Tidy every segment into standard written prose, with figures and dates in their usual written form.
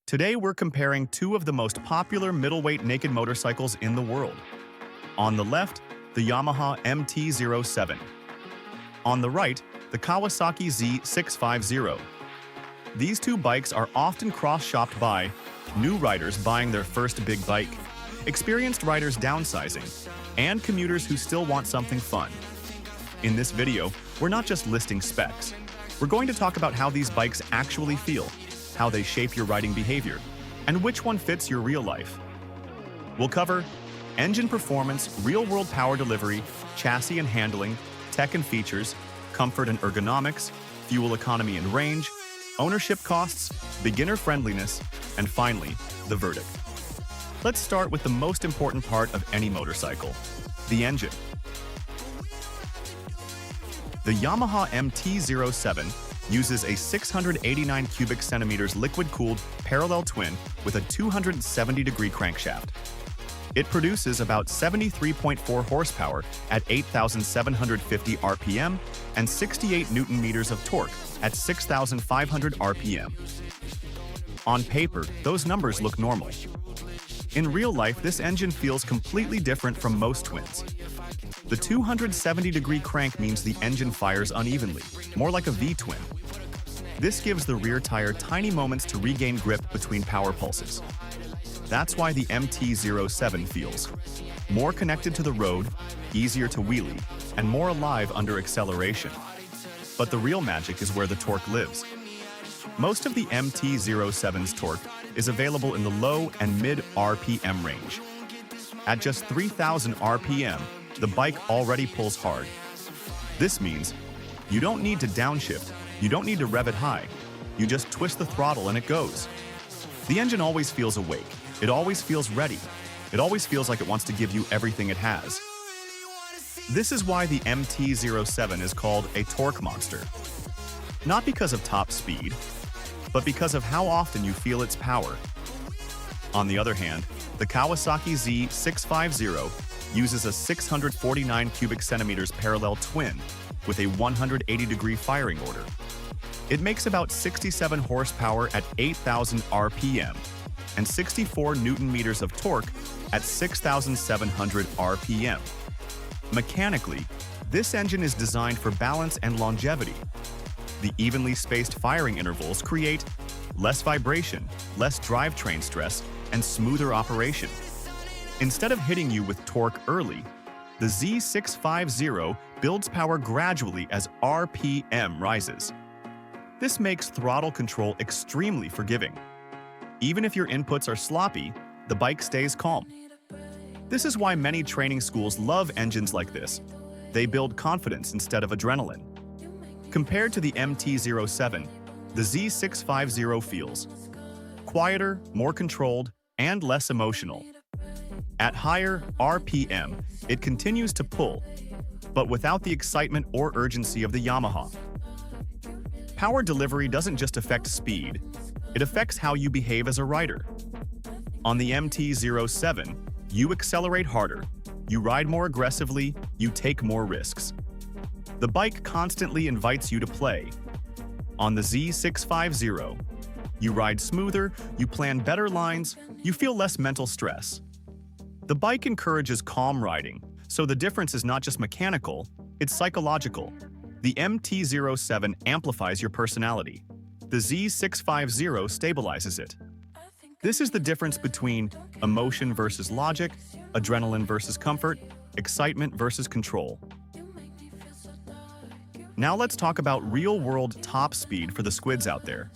Today we're comparing two of the most popular middleweight naked motorcycles in the world. On the left, the Yamaha MT-07. On the right, the Kawasaki Z650. These two bikes are often cross-shopped by new riders buying their first big bike, experienced riders downsizing, and commuters who still want something fun. In this video, we're not just listing specs. We're going to talk about how these bikes actually feel, how they shape your riding behavior, and which one fits your real life. We'll cover engine performance, real-world power delivery, chassis and handling, tech and features, comfort and ergonomics, fuel economy and range, ownership costs, beginner friendliness, and finally, the verdict. Let's start with the most important part of any motorcycle, the engine. The Yamaha MT-07 uses a 689 cubic centimeters liquid-cooled parallel twin with a 270-degree crankshaft. It produces about 73.4 horsepower at 8,750 RPM and 68 Newton-meters of torque at 6,500 RPM. On paper, those numbers look normal. In real life, this engine feels completely different from most twins. The 270-degree crank means the engine fires unevenly, more like a V-twin. This gives the rear tire tiny moments to regain grip between power pulses. That's why the MT-07 feels more connected to the road, easier to wheelie, and more alive under acceleration. But the real magic is where the torque lives. Most of the MT-07's torque is available in the low and mid RPM range. At just 3,000 RPM, the bike already pulls hard. This means you don't need to downshift, you don't need to rev it high. You just twist the throttle and it goes. The engine always feels awake. It always feels ready. It always feels like it wants to give you everything it has. This is why the MT-07 is called a torque monster. Not because of top speed, but because of how often you feel its power. On the other hand, the Kawasaki Z650 uses a 649 cubic centimeters parallel twin with a 180-degree firing order. It makes about 67 horsepower at 8,000 RPM and 64 Newton-meters of torque at 6,700 RPM. Mechanically, this engine is designed for balance and longevity. The evenly spaced firing intervals create less vibration, less drivetrain stress, and smoother operation. Instead of hitting you with torque early, the Z650 builds power gradually as RPM rises. This makes throttle control extremely forgiving. Even if your inputs are sloppy, the bike stays calm. This is why many training schools love engines like this. They build confidence instead of adrenaline. Compared to the MT-07, the Z650 feels quieter, more controlled, and less emotional. At higher RPM, it continues to pull, but without the excitement or urgency of the Yamaha. Power delivery doesn't just affect speed, it affects how you behave as a rider. On the MT-07, you accelerate harder, you ride more aggressively, you take more risks. The bike constantly invites you to play. On the Z650, you ride smoother, you plan better lines, you feel less mental stress. The bike encourages calm riding, so the difference is not just mechanical, it's psychological. The MT-07 amplifies your personality. The Z650 stabilizes it. This is the difference between emotion versus logic, adrenaline versus comfort, excitement versus control. Now let's talk about real-world top speed for the squids out there.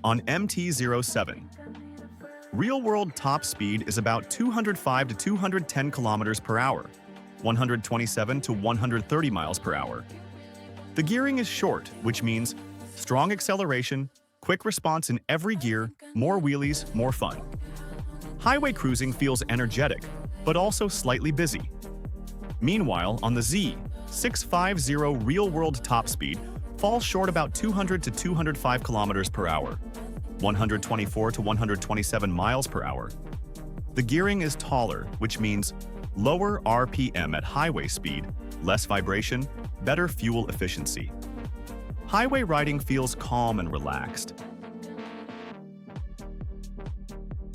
On MT-07, real-world top speed is about 205 to 210 kilometers per hour, 127 to 130 miles per hour. The gearing is short, which means strong acceleration, quick response in every gear, more wheelies, more fun. Highway cruising feels energetic, but also slightly busy. Meanwhile, on the Z650 real-world top speed falls short about 200 to 205 kilometers per hour, 124 to 127 miles per hour. The gearing is taller, which means lower RPM at highway speed, less vibration, better fuel efficiency. Highway riding feels calm and relaxed.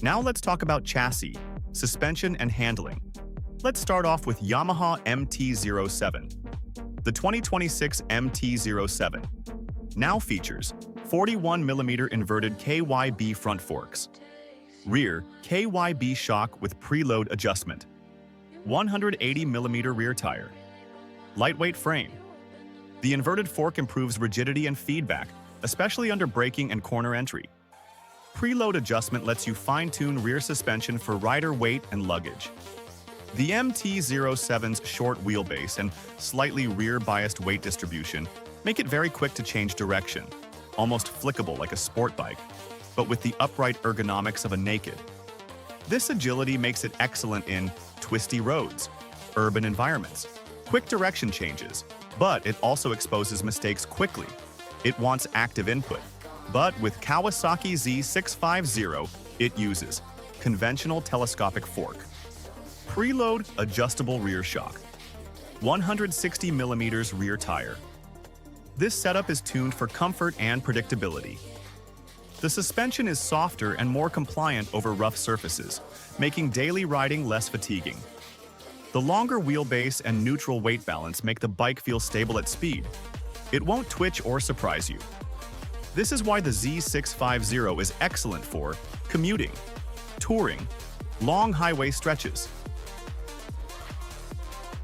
Now let's talk about chassis, suspension, and handling. Let's start off with Yamaha MT-07. The 2026 MT-07 now features 41mm inverted KYB front forks, rear KYB shock with preload adjustment, 180mm rear tire, lightweight frame. The inverted fork improves rigidity and feedback, especially under braking and corner entry. Preload adjustment lets you fine-tune rear suspension for rider weight and luggage. The MT-07's short wheelbase and slightly rear-biased weight distribution make it very quick to change direction, almost flickable like a sport bike, but with the upright ergonomics of a naked. This agility makes it excellent in twisty roads, urban environments, quick direction changes, but it also exposes mistakes quickly. It wants active input, but with Kawasaki Z650, it uses conventional telescopic fork, preload adjustable rear shock, 160mm rear tire. This setup is tuned for comfort and predictability. The suspension is softer and more compliant over rough surfaces, making daily riding less fatiguing. The longer wheelbase and neutral weight balance make the bike feel stable at speed. It won't twitch or surprise you. This is why the Z650 is excellent for commuting, touring, long highway stretches.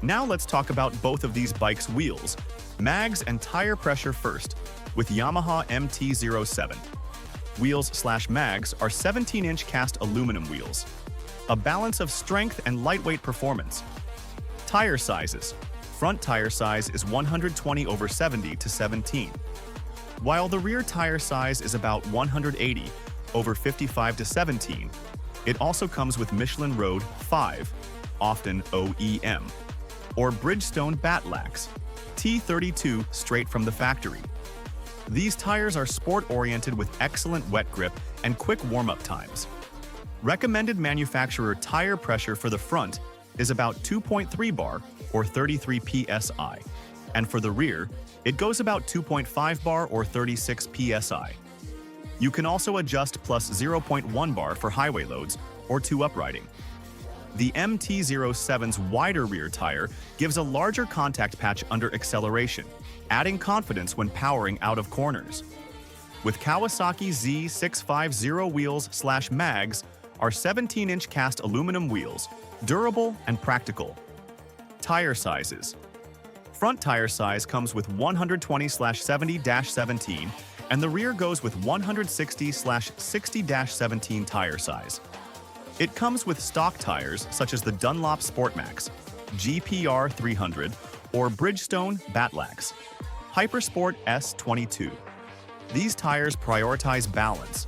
Now let's talk about both of these bikes' wheels, mags, and tire pressure first, with Yamaha MT-07. Wheels/mags are 17-inch cast aluminum wheels, a balance of strength and lightweight performance. Tire sizes. Front tire size is 120/70/17, while the rear tire size is about 180/55/17. It also comes with Michelin Road 5, often OEM, or Bridgestone Battlax, T32 straight from the factory. These tires are sport-oriented with excellent wet grip and quick warm-up times. Recommended manufacturer tire pressure for the front is about 2.3 bar or 33 psi, and for the rear, it goes about 2.5 bar or 36 psi. You can also adjust plus 0.1 bar for highway loads or 2 up-riding. The MT-07's wider rear tire gives a larger contact patch under acceleration, adding confidence when powering out of corners. With Kawasaki Z650 wheels/mags are 17-inch cast aluminum wheels, durable and practical. Tire sizes. Front tire size comes with 120/70/17, and the rear goes with 160/60/17 tire size. It comes with stock tires such as the Dunlop Sportmax, GPR 300, or Bridgestone Battlax, Hypersport S22. These tires prioritize balance,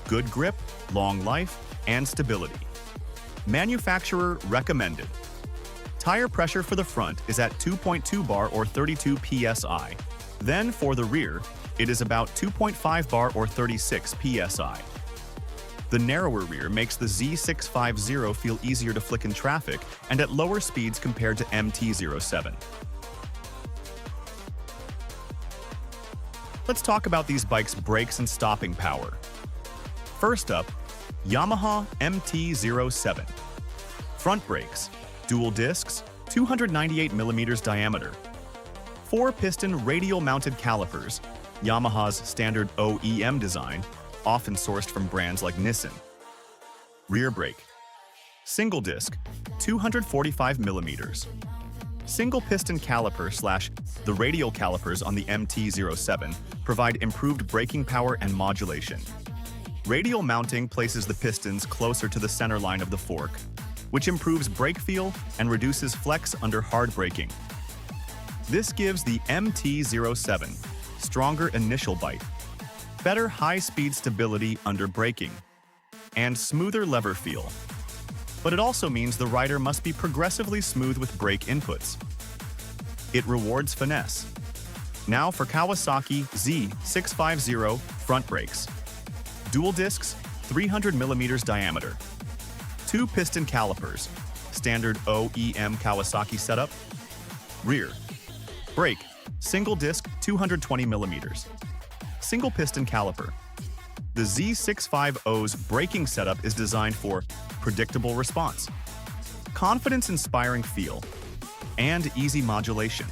good grip, long life, and stability. Manufacturer recommended. Tire pressure for the front is at 2.2 bar or 32 psi. Then for the rear, it is about 2.5 bar or 36 psi. The narrower rear makes the Z650 feel easier to flick in traffic and at lower speeds compared to MT-07. Let's talk about these bikes' brakes and stopping power. First up, Yamaha MT-07. Front brakes, dual discs, 298mm diameter. 4-piston radial-mounted calipers, Yamaha's standard OEM design, often sourced from brands like Nissan. Rear brake. Single disc, 245mm. Single piston caliper / the radial calipers on the MT-07 provide improved braking power and modulation. Radial mounting places the pistons closer to the center line of the fork, which improves brake feel and reduces flex under hard braking. This gives the MT-07 stronger initial bite, better high-speed stability under braking, and smoother lever feel. But it also means the rider must be progressively smooth with brake inputs. It rewards finesse. Now for Kawasaki Z650 front brakes. Dual discs, 300mm diameter. 2-piston calipers, standard OEM Kawasaki setup. Rear. Brake, single disc, 220mm. Single piston caliper. The Z650's braking setup is designed for predictable response, confidence-inspiring feel, and easy modulation.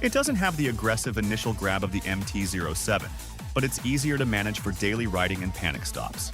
It doesn't have the aggressive initial grab of the MT-07, but it's easier to manage for daily riding and panic stops.